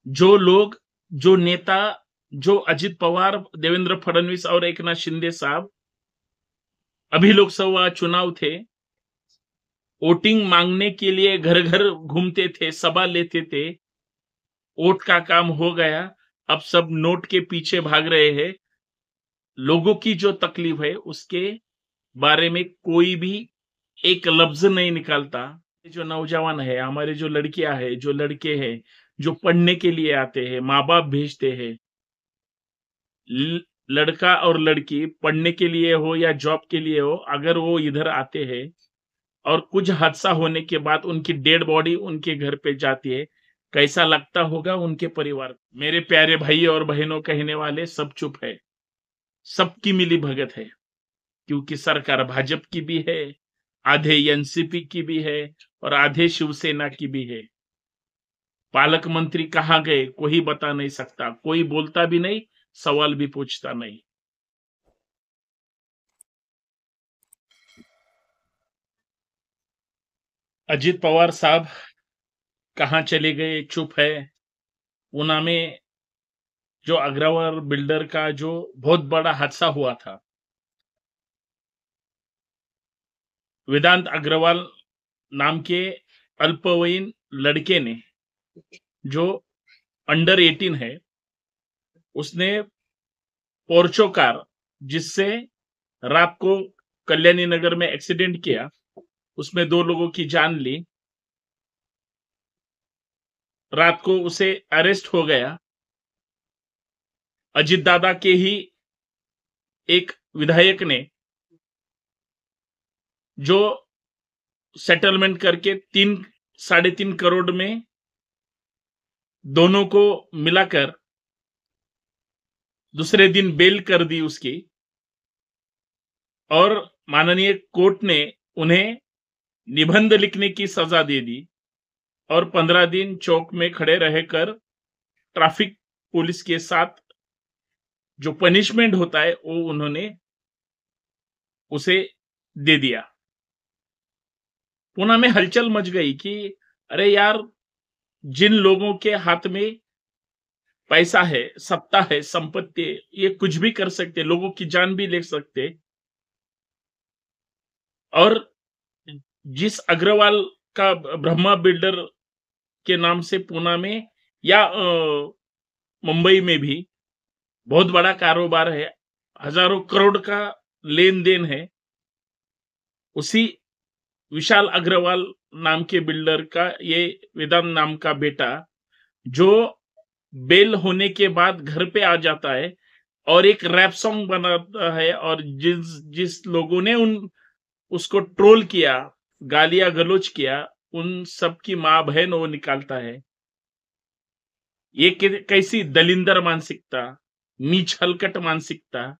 जो लोग, जो नेता, जो अजित पवार, देवेंद्र फडणवीस और एकनाथ शिंदे साहब अभी लोकसभा चुनाव थे, वोटिंग मांगने के लिए घर-घर घूमते थे, सभा लेते थे, वोट का काम हो गया, अब सब नोट के पीछे भाग रहे हैं। लोगों की जो तकलीफ है उसके बारे में कोई भी एक लफ्ज नहीं निकालता। जो नौजवान है, हमारे जो लड़कियां हैं, जो लड़के हैं, जो पढ़ने के लिए आते हैं, माँ बाप भेजते हैं, लड़का और लड़की पढ़ने के लिए हो या जॉब के लिए हो, अगर वो इधर आते हैं और कुछ हादसा होने के बाद उनकी डेड बॉडी उनके घर पे जाती है, कैसा लगता होगा उनके परिवार को। मेरे प्यारे भाई और बहनों, कहने वाले सब चुप है, सबकी मिली भगत है, क्योंकि सरकार भाजपा की भी है, आधे एनसीपी की भी है और आधे शिवसेना की भी है। पालक मंत्री कहाँ गए कोई बता नहीं सकता, कोई बोलता भी नहीं, सवाल भी पूछता नहीं। अजित पवार साहब कहाँ चले गए, चुप है। ऊना में जो अग्रवाल बिल्डर का जो बहुत बड़ा हादसा हुआ था, वेदांत अग्रवाल नाम के अल्पवयीन लड़के ने, जो अंडर 18 है, उसने पोर्चो कार, जिससे रात को कल्याणी नगर में एक्सीडेंट किया, उसमें 2 लोगों की जान ली। रात को उसे अरेस्ट हो गया। अजित दादा के ही एक विधायक ने, जो सेटलमेंट करके 3-3.5 करोड़ में दोनों को मिलाकर दूसरे दिन बेल कर दी उसकी, और माननीय कोर्ट ने उन्हें निबंध लिखने की सजा दे दी और 15 दिन चौक में खड़े रहकर ट्रैफिक पुलिस के साथ जो पनिशमेंट होता है वो उन्होंने उसे दे दिया। पुणे में हलचल मच गई कि अरे यार, जिन लोगों के हाथ में पैसा है, सत्ता है, संपत्ति है, ये कुछ भी कर सकते, लोगों की जान भी ले सकते। और जिस अग्रवाल का ब्रह्मा बिल्डर के नाम से पुणे में या मुंबई में भी बहुत बड़ा कारोबार है, हजारों करोड़ का लेन देन है, उसी विशाल अग्रवाल नाम के बिल्डर का ये वेदांत नाम का बेटा, जो बेल होने के बाद घर पे आ जाता है और एक रैप सॉन्ग बनाता है, और जिस जिस लोगों ने उसको ट्रोल किया, गालियां गलौज किया, उन सब की माँ बहन वो निकालता है। ये कैसी दलिंदर मानसिकता, नीच हलकट मानसिकता,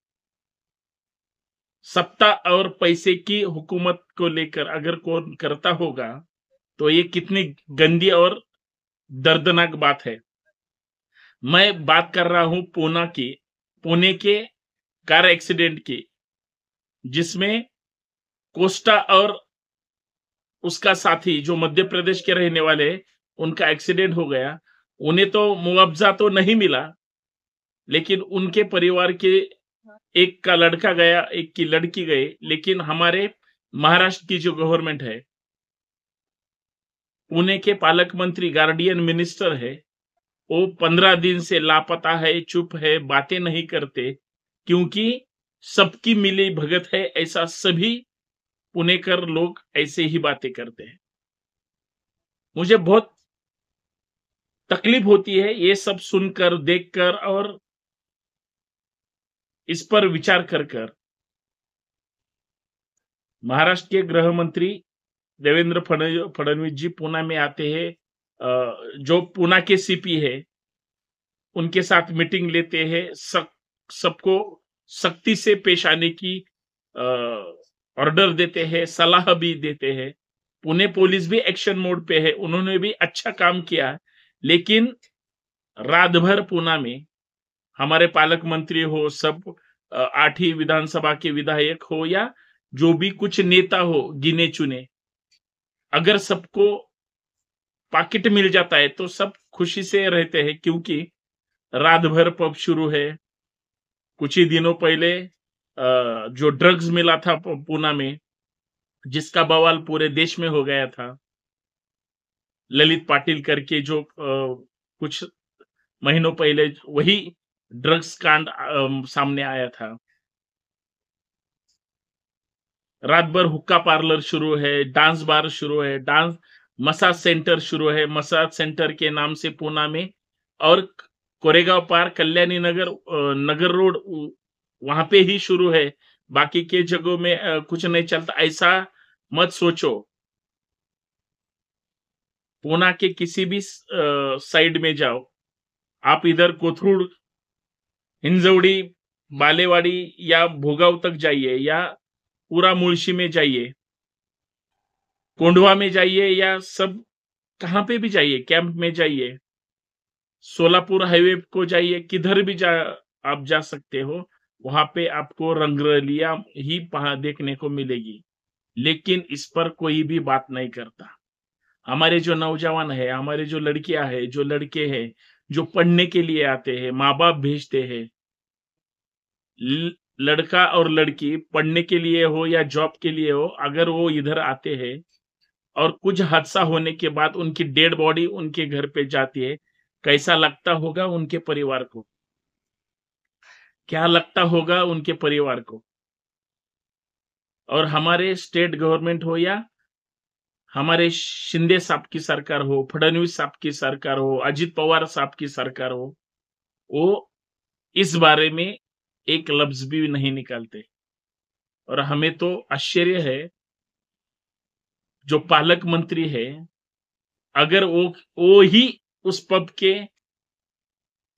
सत्ता और पैसे की हुकूमत को लेकर अगर कौन करता होगा तो ये कितनी गंदी और दर्दनाक बात है। मैं बात कर रहा हूं पुणे के कार एक्सीडेंट की, जिसमें कोस्टा और उसका साथी जो मध्य प्रदेश के रहने वाले, उनका एक्सीडेंट हो गया। उन्हें तो मुआवजा तो नहीं मिला, लेकिन उनके परिवार के एक का लड़का गया, एक की लड़की गई। लेकिन हमारे महाराष्ट्र की जो गवर्नमेंट है, पुणे के पालक मंत्री गार्डियन मिनिस्टर है, वो 15 दिन से लापता है, चुप है, बातें नहीं करते, क्योंकि सबकी मिली भगत है, ऐसा सभी पुणेकर लोग ऐसे ही बातें करते हैं। मुझे बहुत तकलीफ होती है ये सब सुनकर, देखकर और इस पर विचार कर। महाराष्ट्र के गृह मंत्री देवेंद्र फडणवीस जी पुणे में आते हैं, जो पुणे के सीपी है उनके साथ मीटिंग लेते हैं, सबको सख्ती से पेश आने की ऑर्डर देते हैं, सलाह भी देते हैं। पुणे पुलिस भी एक्शन मोड पे है, उन्होंने भी अच्छा काम किया। लेकिन रात भर पुणे में हमारे पालक मंत्री हो, सब 8 विधानसभा के विधायक हो या जो भी कुछ नेता हो गिने चुने, अगर सबको पाकिट मिल जाता है तो सब खुशी से रहते हैं, क्योंकि रात भर पब शुरू है। कुछ ही दिनों पहले जो ड्रग्स मिला था पूना में, जिसका बवाल पूरे देश में हो गया था, ललित पाटिल करके जो कुछ महीनों पहले वही ड्रग्स कांड सामने आया था। रात भर हुक्का पार्लर शुरू है, डांस बार शुरू है, डांस मसाज सेंटर शुरू है, मसाज सेंटर के नाम से पूना में, और कोरेगांव पार्क, कल्याणी नगर, नगर रोड, वहां पे ही शुरू है। बाकी के जगहों में कुछ नहीं चलता, ऐसा मत सोचो। पूना के किसी भी साइड में जाओ, आप इधर कोथरूड, हिंजवड़ी, बालेवाड़ी या भोगाव तक जाइए, या पूरा मुळशी में जाइए, कोंढवा में जाइए, या सब कहां पे भी जाइए, कैंप में जाइए, सोलापुर हाईवे को जाइए, किधर भी आप जा सकते हो, वहां पे आपको रंगरलिया ही देखने को मिलेगी। लेकिन इस पर कोई भी बात नहीं करता। हमारे जो नौजवान है, हमारे जो लड़कियां हैं, जो लड़के हैं, जो पढ़ने के लिए आते हैं, माँ बाप भेजते हैं, लड़का और लड़की पढ़ने के लिए हो या जॉब के लिए हो, अगर वो इधर आते हैं और कुछ हादसा होने के बाद उनकी डेड बॉडी उनके घर पे जाती है, कैसा लगता होगा उनके परिवार को? क्या लगता होगा उनके परिवार को? और हमारे स्टेट गवर्नमेंट हो या हमारे शिंदे साहब की सरकार हो, फडणवीस साहब की सरकार हो, अजित पवार साहब की सरकार हो, वो इस बारे में एक लफ्ज भी नहीं निकालते। और हमें तो आश्चर्य है, जो पालक मंत्री है, अगर वो ही उस पब के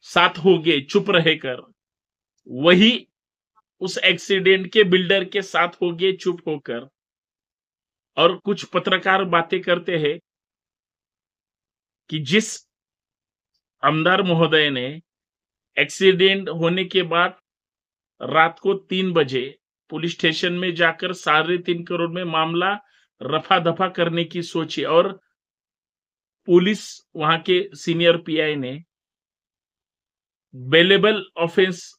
साथ होगे चुप रहकर, वही उस एक्सीडेंट के बिल्डर के साथ होगे चुप होकर, और कुछ पत्रकार बातें करते हैं कि जिस आमदार महोदय ने एक्सीडेंट होने के बाद रात को 3 बजे पुलिस स्टेशन में जाकर 3.5 करोड़ में मामला रफा दफा करने की सोची, और पुलिस वहां के सीनियर पीआई ने बेलेबल ऑफेंस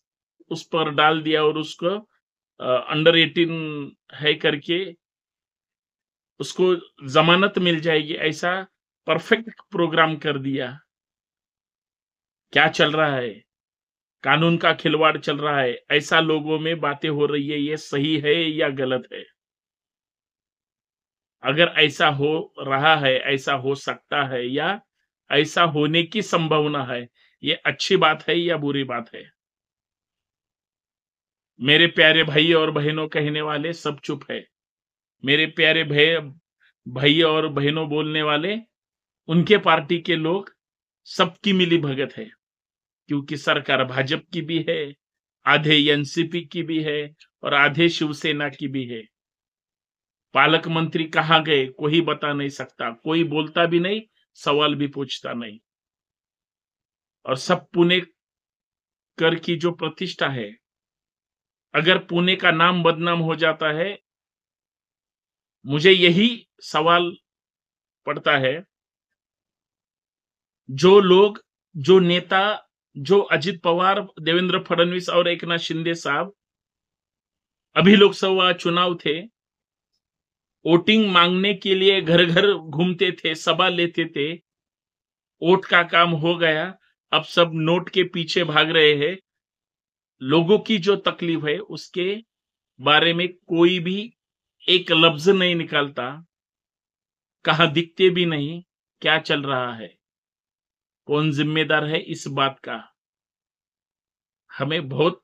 उस पर डाल दिया, और उसको अंडर 18 है करके उसको जमानत मिल जाएगी, ऐसा परफेक्ट प्रोग्राम कर दिया। क्या चल रहा है? कानून का खिलवाड़ चल रहा है, ऐसा लोगों में बातें हो रही है। ये सही है या गलत है? अगर ऐसा हो रहा है, ऐसा हो सकता है, या ऐसा होने की संभावना है, ये अच्छी बात है या बुरी बात है? मेरे प्यारे भाई और बहनों कहने वाले सब चुप है। मेरे प्यारे भाई और बहनों बोलने वाले, उनके पार्टी के लोग, सबकी मिली भगत है, क्योंकि सरकार भाजपा की भी है, आधे एनसीपी की भी है, और आधे शिवसेना की भी है। पालक मंत्री कहाँ गए कोई बता नहीं सकता, कोई बोलता भी नहीं, सवाल भी पूछता नहीं। और सब पुणे कर की जो प्रतिष्ठा है, अगर पुणे का नाम बदनाम हो जाता है, मुझे यही सवाल पड़ता है, जो लोग, जो नेता, जो अजित पवार, देवेंद्र फडणवीस और एकनाथ शिंदे साहब, अभी लोकसभा चुनाव थे, वोटिंग मांगने के लिए घर घर घूमते थे, सभा लेते थे, वोट का काम हो गया, अब सब नोट के पीछे भाग रहे हैं। लोगों की जो तकलीफ है उसके बारे में कोई भी एक लफ्ज नहीं निकालता, कहां दिखते भी नहीं। क्या चल रहा है? कौन जिम्मेदार है इस बात का? हमें बहुत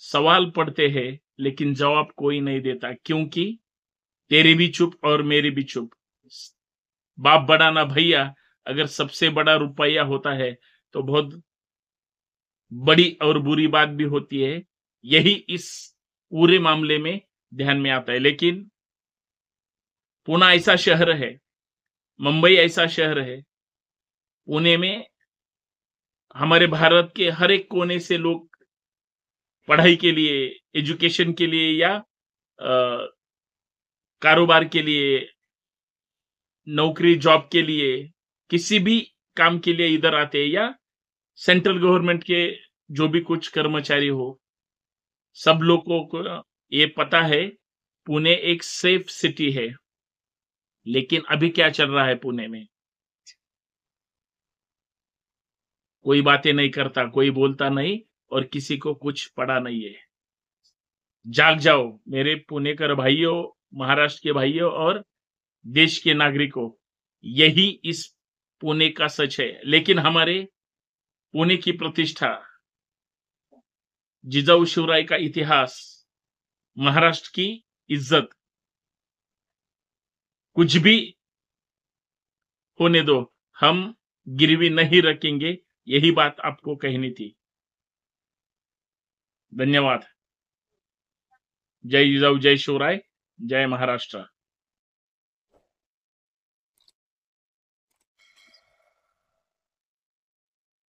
सवाल पड़ते हैं, लेकिन जवाब कोई नहीं देता, क्योंकि तेरी भी चुप और मेरी भी चुप। बाप बड़ा ना भैया, अगर सबसे बड़ा रुपया होता है तो बहुत बड़ी और बुरी बात भी होती है। यही इस पूरे मामले में ध्यान में आता है। लेकिन पुणे ऐसा शहर है, मुंबई ऐसा शहर है, पुणे में हमारे भारत के हर एक कोने से लोग पढ़ाई के लिए, एजुकेशन के लिए, या कारोबार के लिए, नौकरी जॉब के लिए, किसी भी काम के लिए इधर आते हैं या सेंट्रल गवर्नमेंट के जो भी कुछ कर्मचारी हो, सब लोगों को ये पता है पुणे एक सेफ सिटी है। लेकिन अभी क्या चल रहा है पुणे में? कोई बातें नहीं करता, कोई बोलता नहीं और किसी को कुछ पड़ा नहीं है। जाग जाओ मेरे पुणेकर भाइयों, महाराष्ट्र के भाइयों और देश के नागरिकों, यही इस पुणे का सच है। लेकिन हमारे पुणे की प्रतिष्ठा, जिजाऊ शिवराय का इतिहास, महाराष्ट्र की इज्जत, कुछ भी होने दो, हम गिरवी नहीं रखेंगे। यही बात आपको कहनी थी। धन्यवाद। जय जिजाऊ, जय शिवराय, जय महाराष्ट्र।